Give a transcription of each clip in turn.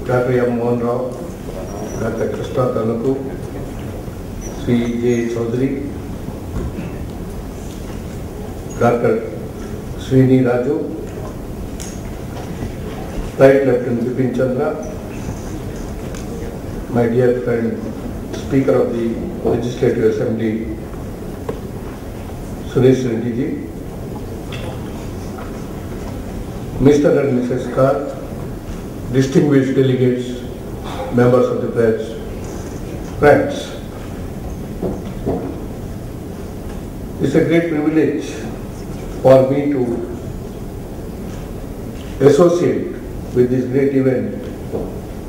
Dr. M. Mohan Rao, Dr. Krishna Tanuku, Sri J. Chaudhary, Dr. Srini Raju, Right Lieutenant Bipin Chandra, my dear friend, Speaker of the Legislative Assembly, Suresh Reddy ji, Mr. and Mrs. Kar, distinguished delegates, members of the press, friends. It's a great privilege for me to associate with this great event,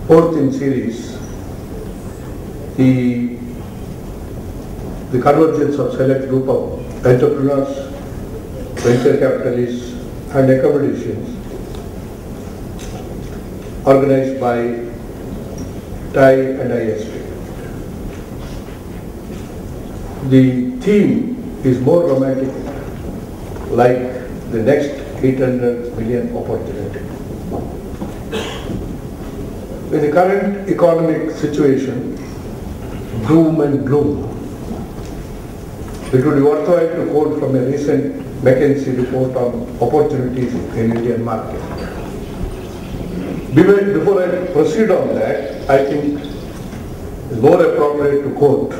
fourth in series, the convergence of select group of entrepreneurs, venture capitalists and accommodations organized by TiE and ISB. The theme is more romantic, like the next 800 million opportunity. In the current economic situation, doom and gloom, it would be worthwhile to quote from a recent McKinsey report on opportunities in Indian market. Before I proceed on that, I think it's more appropriate to quote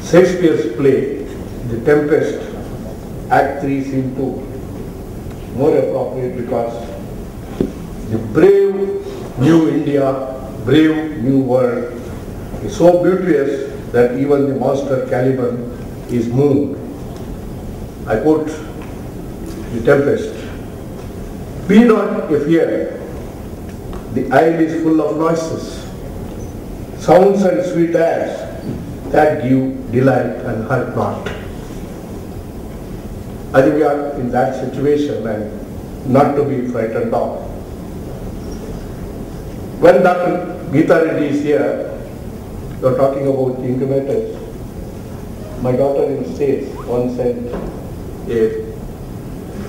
Shakespeare's play, The Tempest, Act 3, Scene 2. More appropriate because the brave new India, brave new world is so beauteous that even the monster Caliban is moved. I quote The Tempest. Be not afeard, the isle is full of noises, sounds and sweet airs that give delight and hurt not. I think we are in that situation and not to be frightened of. When Dr. Geeta Reddy is here, you are talking about the incubators. My daughter in the States once sent a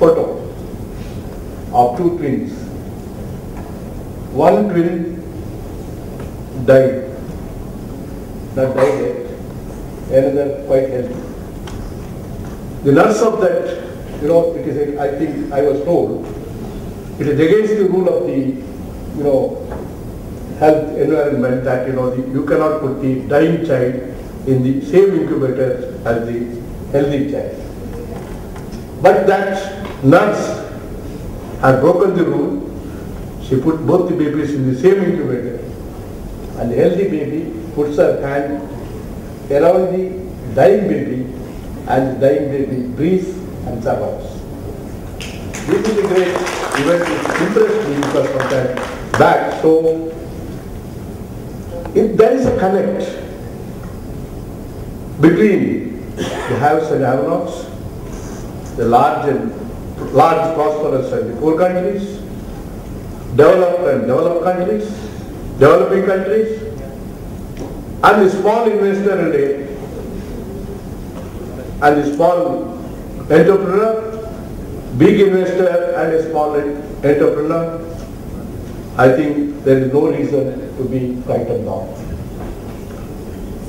photo of two twins. One twin died, not died yet, another quite healthy. The nurse of that, it is, I think I was told, it is against the rule of the, health environment that, you cannot put the dying child in the same incubator as the healthy child. But that nurse had broken the rule. She put both the babies in the same incubator, and the healthy baby puts her hand around the dying baby, and the dying baby breathes and survives. This is a great event which impressed me because of that back. So, if there is a connect between the haves and have-nots, the large prosperous and the poor countries, developed and developed countries, developing countries, and the small investor and the small entrepreneur, big investor and a small entrepreneur, I think there is no reason to be frightened of.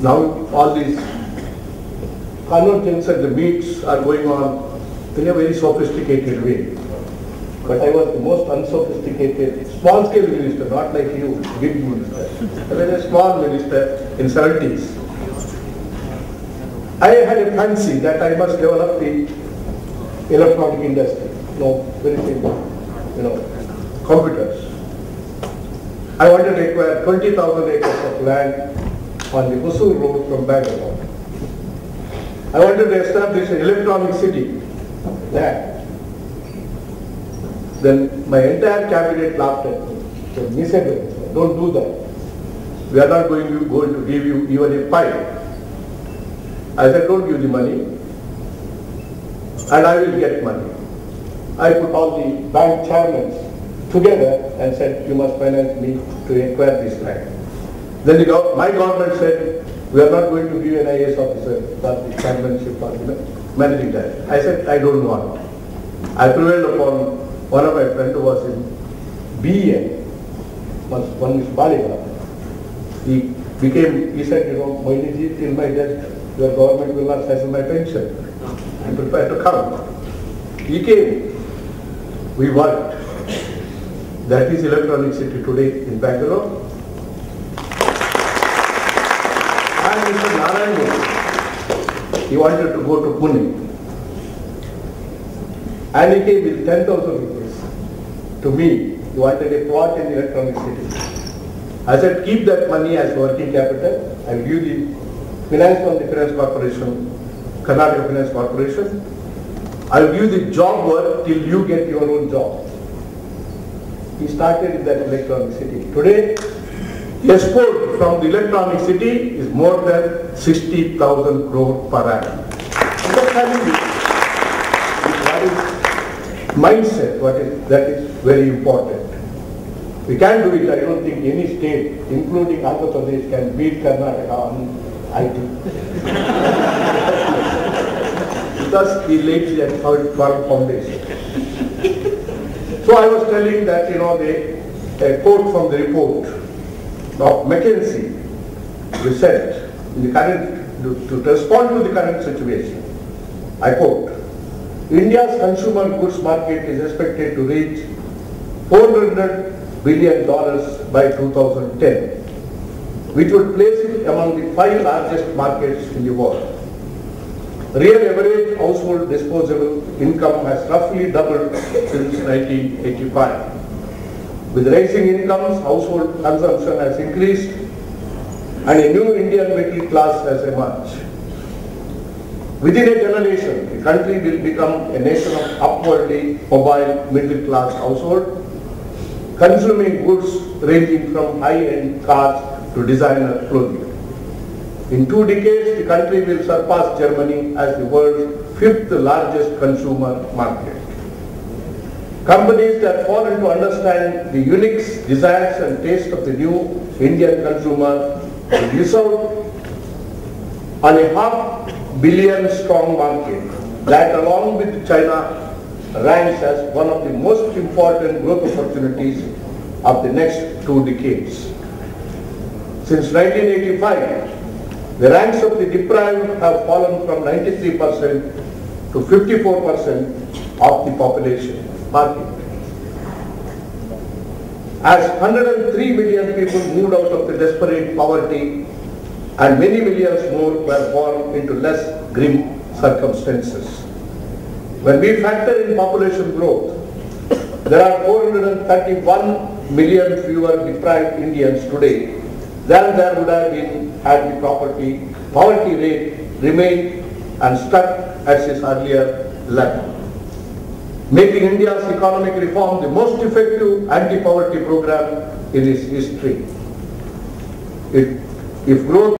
Now all these convergence and the meets are going on in a very sophisticated way. But I was the most unsophisticated, small-scale minister, not like you, big minister. I was a small minister in 70s. I had a fancy that I must develop the electronic industry. Very simple, computers. I wanted to acquire 20,000 acres of land on the Hosur road from Bangalore. I wanted to establish an electronic city there. Then my entire cabinet laughed at me. Said, "Mr. don't do that. We are not going to give you even a pie." I said, "Don't give the money, and I will get money." I put all the bank chairmen together and said, "You must finance me to acquire this land." Then my government said, "We are not going to give you an IAS officer for the chairmanship or the managing director." I said, "I don't want." I prevailed upon one of my friends who was in BEN, one is Baliga. He said, Moily ji, till my death, your government will not settle my pension. I'm prepared to come. He came. We worked. That is Electronic City today in Bangalore. And Mr. Narayan, he wanted to go to Pune. And he came with 10,000 rupees to me. He wanted a plot in Electronic City. I said, keep that money as working capital. I will give the finance from the Finance Corporation, Karnataka Finance Corporation. I will give the job work till you get your own job. He started in that Electronic City. Today, the export from the Electronic City is more than 60,000 crore per annum. Understanding this, what is mindset, that is very important. We can do it. I don't think any state, including Andhra Pradesh, can beat Karnataka on IT. Because he laid that firm foundation. So I was telling that, a quote from the report of McKinsey, we said, in the current, to respond to the current situation, I quote, India's consumer goods market is expected to reach $400 billion by 2010, which would place it among the 5 largest markets in the world. Real average household disposable income has roughly doubled since 1985. With rising incomes, household consumption has increased and a new Indian middle class has emerged. Within a generation, the country will become a nation of upwardly mobile middle class household, consuming goods ranging from high-end cars to designer clothing. In 2 decades, the country will surpass Germany as the world's 5th largest consumer market. Companies that fall into understand the unique desires and tastes of the new Indian consumer will miss out on a $500 billion strong market that, along with China, ranks as one of the most important growth opportunities of the next 2 decades. Since 1985, the ranks of the deprived have fallen from 93% to 54% of the population market. As 103 million people moved out of the desperate poverty and many millions more were born into less grim circumstances. When we factor in population growth, there are 431 million fewer deprived Indians today than there would have been had the poverty rate remained and stuck at its earlier level, making India's economic reform the most effective anti-poverty program in its history. If growth